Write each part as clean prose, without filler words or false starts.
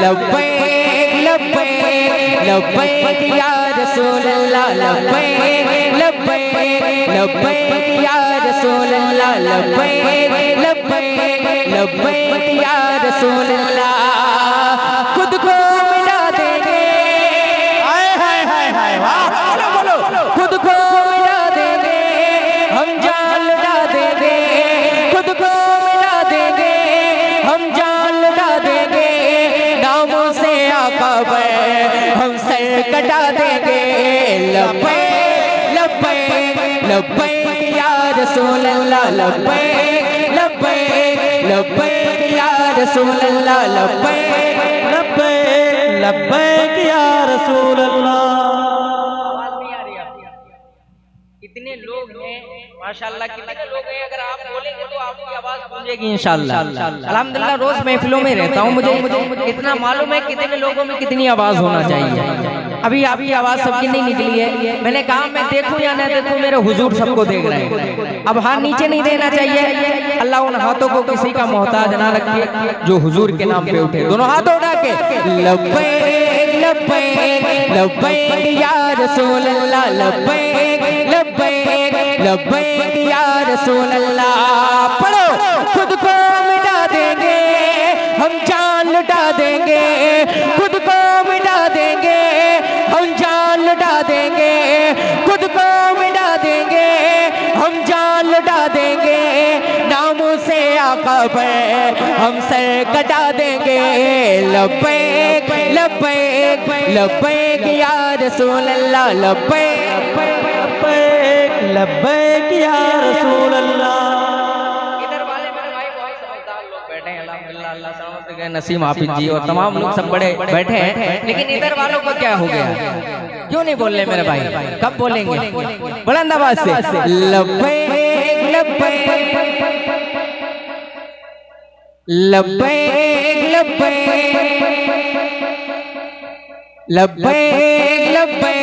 लब्बैक लब्बैक लब्बैक या रसूल अल्लाह लब्बैक लब्बैक लब्बैक या रसूल अल्लाह लब्बैक लब्बैक लब्बैक या रसूल अल्लाह। खुद को मिटा देंगे, हाय हाय हाय हाय वाह, बोलो बोलो, खुद को मिटा देंगे, हम जान लुटा देंगे, खुद को मिटा देंगे, हम जान लुटा देंगे, नामों से आका पर हम सर कटा देंगे। लब्बैक लब्बैक लब्बैक या रसूल अल्लाह लब्बैक लब्बैक लब्बैक या रसूल अल्लाह लब्बैक लब्बैक लब्बैक या रसूल अल्लाह। आवाज नहीं आ रही आपकी? कितने लोग हैं माशाल्लाह, कितने लोग हैं, अगर आप बोलेंगे तो आपकी आवाज गूंजेगी इंशाल्लाह। अल्हम्दुलिल्लाह रोज महफिलों में रहता हूँ, मुझे इतना मालूम है कितने लोगों में कितनी आवाज होना चाहिए। अभी आपकी आवाज सबकी नहीं निकली है, मैंने कहा मैं देखूं या ना देखूं, मेरे हुजूर सबको देख रहे हैं। अब हाथ नीचे नहीं देना चाहिए, अल्लाह उन हाथों को किसी का मोहताज ना रखे जो हुजूर के नाम पे उठे। दोनों हाथ उठा के लब्बैक लब्बैक लब्बैक या रसूल अल्लाह लब्बैक लब्बैक लब्बैक या रसूल अल्लाह। पढ़ो, खुद को मिटा देंगे, हम जान लुटा देंगे, खुद को मिटा देंगे, हम जान लुटा देंगे, खुद को मिटा देंगे, हम जान लुटा देंगे, नामों से आका पर हम सर कटा देंगे। लब्बैक लब्बैक लब्बैक या रसूल अल्लाह लब्बैक लब्बैक लब्बैक या रसूल अल्लाह। इधर वाले मेरे भाई बहुत समझदार लोग बैठे हैं अल्हम्दुलिल्लाह, अल्लाह सलामत गए, नसीम हाफिज जी और तमाम लोग सब बड़े बैठे हैं, लेकिन इधर वालों को क्या हो गया? क्यों नहीं बोल रहे मेरे भाई? कब बोलेंगे बुलंद आवाज से? लब्बैक लब्बैक लब्बैक लब्बैक लब्बैक लब्बैक।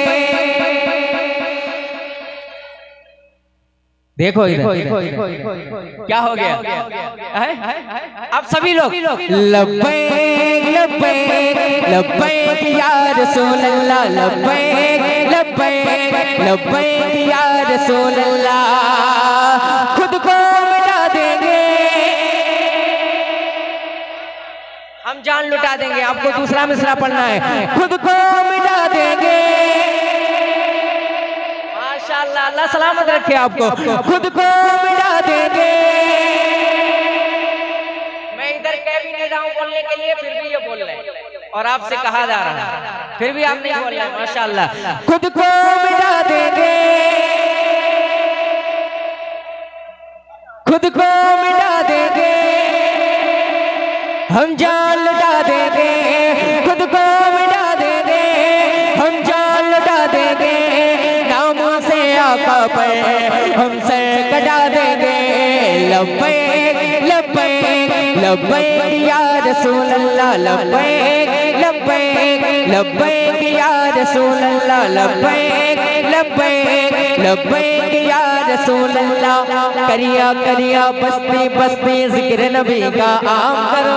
देखो इधर क्या हो गया? आप सभी लोग लब्बैक लब्बैक लब्बैक या रसूल अल्लाह लब्बैक लब्बैक लब्बैक या रसूल अल्लाह। खुद को मिटा देंगे, हम जान लुटा देंगे। आपको दूसरा मिसरा पढ़ना है, खुद को मिटा देंगे माशाअल्लाह, अल्लाह सलामत रखे आपको, खुद को मिटा देंगे। मैं इधर कह भी नहीं रहा हूँ बोलने के लिए, फिर भी ये बोल रहे हैं और आपसे कहा जा रहा है, फिर भी आप नहीं बोल रहे माशाअल्लाह। खुद को मिटा देंगे, खुद को मिटा देंगे, हम जान लुटा देंगे, खुद को मिटा देंगे, हम जान लुटा देंगे, नामों से आका पर हम सर कटा देंगे। लब्बैक लब्बैक लब्बैक या रसूल अल्लाह लब्बैक लब्बैक लब्बैक या रसूल अल्लाह लब्बैक लब्बैक लब्बैक या रसूल अल्लाह। करिया करिया बस्ती बस्ती जिक्र नबी का आम करो,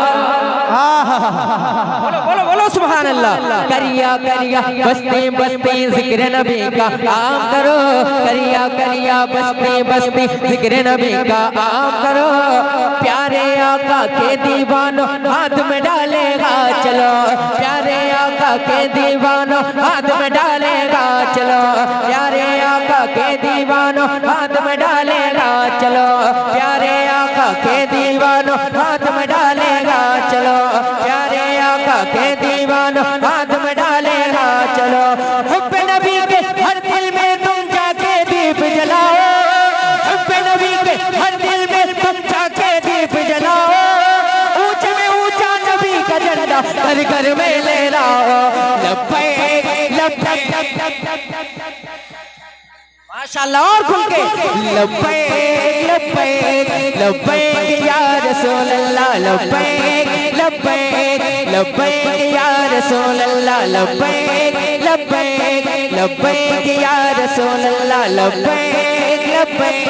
बोलो बोलो बोलो सुभान अल्लाह। करिया करिया बस्ती बस्ती जिक्र नबी का आम करो, करिया करिया बस्ती बस्ती जिक्र नबी का आम करो। प्यारे आका के दीवानों हाथ में डालेगा चलो, प्यारे आका के दीवानों हाथ में डालेगा चलो, प्यारे आका के दीवानों हाथ में डालेगा चलो, प्यारे आका के दीवानों हाथ में डालेगा चलो, प्यारे आका के दीवानों हाथ में डालेगा चलो। हुब्बे नबी के हर दिल में तुम जाके दीप जलाओ, हुब्बे नबी के हर दिल में तुम जाके दीप जलाओ, ऊंचे में ऊंचा नबी का झंडा घर घर में ले लाओ। लब्बैक लब्बैक माशाअल्लाह और खुल के लब्बैक लब्बैक लब्बैक या रसूल अल्लाह लब्बैक लब्बैक लब्बैक या रसूल अल्लाह लब्बैक लब्बैक लब्बैक या रसूल अल्लाह लब्बैक लब्बैक।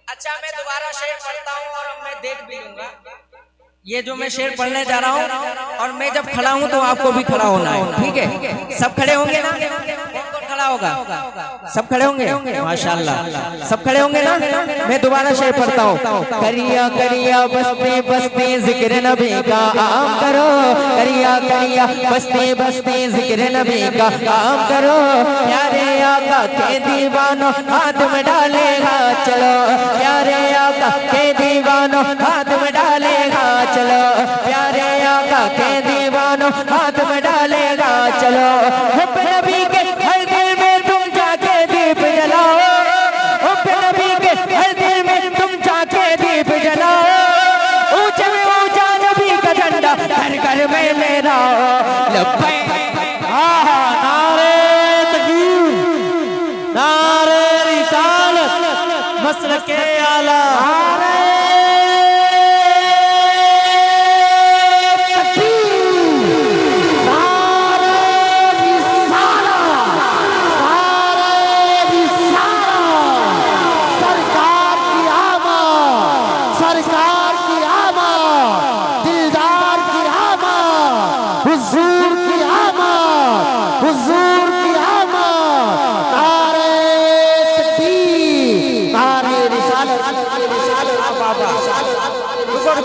अच्छा मैं दोबारा शेर पढ़ता हूँ और अब मैं देख भी लूंगा, ये जो मैं शेर पढ़ने जा रहा हूँ और मैं जब खड़ा हूँ तो आपको भी खड़ा होना है, ठीक है? सब खड़े होंगे ना? कौन खड़ा होगा? सब खड़े होंगे? माशाल्लाह, सब खड़े होंगे ना? मैं दोबारा शेर पढ़ता हूँ। करिया करिया बस्ती बस्ती जिक्र नबी का आम करो, करिया करिया बस्ती बस्ती जिक्र नबी का आम करो, प्यारे आका के दीवानो हाथ में डालेगा चलो, प्यारे आका के दीवानो हाथ में डालेगा चलो, प्यारे आका के दीवानो हाथ में डालेगा चलो। हुब्ब नबी के हर दिल में तुम जाके दीप जलाओ, हुब्ब नबी के हर दिल में तुम जाके दीप जलाओ, ऊंचे में ऊंचा नबी का झंडा हर घर में मेरा लब्बैक। नारे तकबीर, नारे रिसालत, मसलके आला,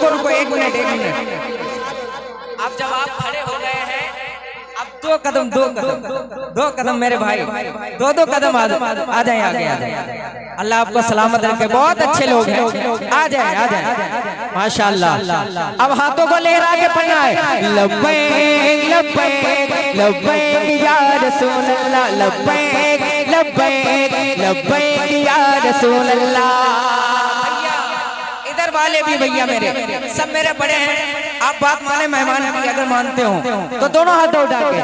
रुको, एक मिनट। अब जब आप खड़े हो गए हैं, अब दो कदम मेरे भाई, दो कदम आ जाए आगे, आ जाए। अल्लाह आपको सलामत रखे, बहुत अच्छे लोग हैं, आ जाए माशाल्लाह। अब हाथों को लहरा के पढ़ना है। लब्बैक लब्बैक लब्बैक या रसूल अल्लाह, लब्बैक लब्बैक लब्बैक या रसूल अल्लाह। वाले भी भैया मेरे सब मेरे बड़े हैं, आप बात माने मेहमान भी अगर मानते हो तो दोनों हाथ उठा के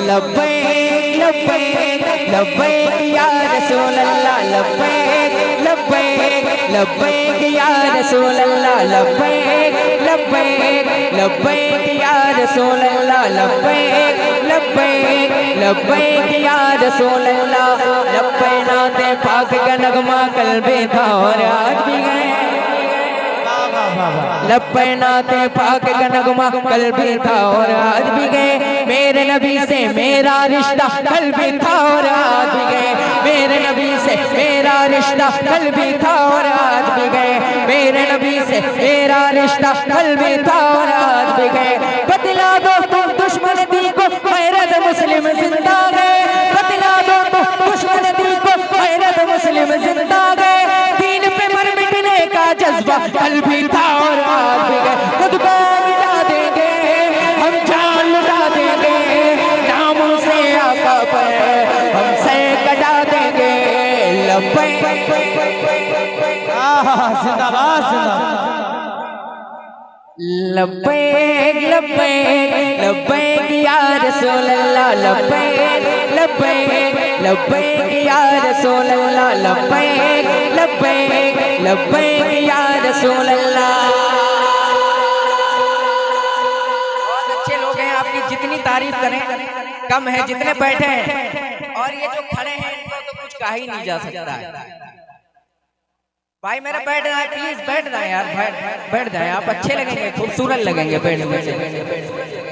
लब्बैक लब्बैक लब्बैक या रसूल अल्लाह, लब्बैक लब्बैक लब्बैक या रसूल अल्लाह, लब्बैक लब्बैक लब्बैक या रसूल अल्लाह, लब्बैक लब्बैक लब्बैक या रसूल अल्लाह। लब्बैक नाते पाक का नगमा कल भी था और आज भी गए, लब्बैक नाते पाक का नगमा कल भी था और आज भी गए, मेरे नबी से मेरा रिश्ता कल भी था और आज भी गए, मेरे नबी से मेरा रिश्ता कल भी था और आज भी गए, मेरे नबी से मेरा रिश्ता कल भी था और आज भी गए। बतला दो तुम दुश्मन दी को गैरत मुस्लिम जिंदा गए, बतला दो तुम दुश्मन दी को गैरत मुस्लिम जिंदा गए, दीन पे मर मिटने का जज्बा कल भी था और आज भी गए। खुद को मिटा देंगे हम, जान लुटा देंगे, नामों से आका पर हम सर कटा देंगे। लब्बैक जिंदाबाद जिंदाबाद, लब्बैक लब्बैक लब्बैक या रसूल अल्लाह, लब्बैक लब्बैक लब्बैक या रसूल अल्लाह, लब्बैक लब्बैक लब्बैक या रसूल अल्लाह। बहुत अच्छे लोग हैं, आपकी जितनी तारीफ करें कम है, जितने बैठे हैं और ये जो खड़े हैं इनको तो कुछ कहा ही नहीं जा सकता है। भाई मेरा बैठ जाए प्लीज, बैठ जाए यार, बैठ जाए, आप अच्छे लगेंगे, खूबसूरत लगेंगे बैठ।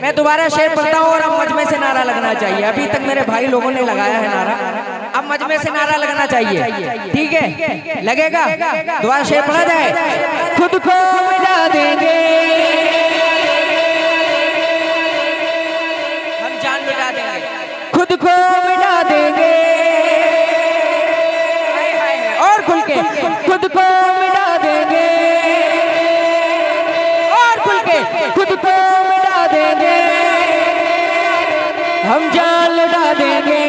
मैं दोबारा शेर पढ़ता हूँ और अब मजमे से नारा लगना चाहिए। अभी तक मेरे भाई लोगों ने लगाया है नारा, अब मजमे से नारा लगना चाहिए, ठीक है? लगेगा? दोबारा शेर पढ़ा जाए। खुद को मिटा देंगे हम, जान मिटा देंगे, खुद को मिटा देंगे, और खुल के खुद को मिटा देंगे, और खुल के खुद को मिटा देंगे, हम जान लुटा देंगे,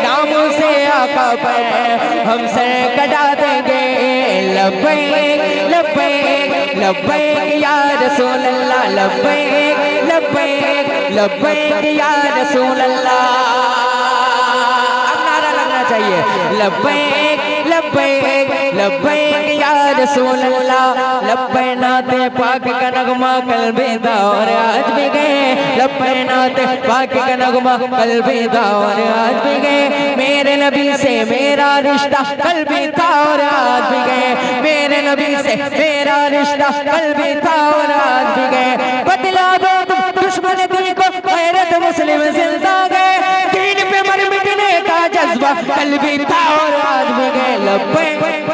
नामों से आका पर हम सर कटा देंगे। लब्बैक लब्बैक लब्बैक या रसूल अल्लाह, लब्बैक लब्बैक लब्बैक या रसूल अल्लाह। अब नारा लगना चाहिए, लब्बैक लब्बैक लब्बैक या रसूल अल्लाह, लब्बैक नाते पाक का नगमा कल भी था और आज भी गए, लब्बैक नात पाक का नगमा कल भी था और आज भी गए मेरे नबी से मेरा रिश्ता कल भी था और आज भी गए मेरे नबी से मेरा रिश्ता कल भी था और आज भी गए बदला दो दुश्मन दिल को गैरत मुस्लिम जिंदा गए दीन पे मर मिटने का जज्बा कल भी था और आज भी गए लब्बैक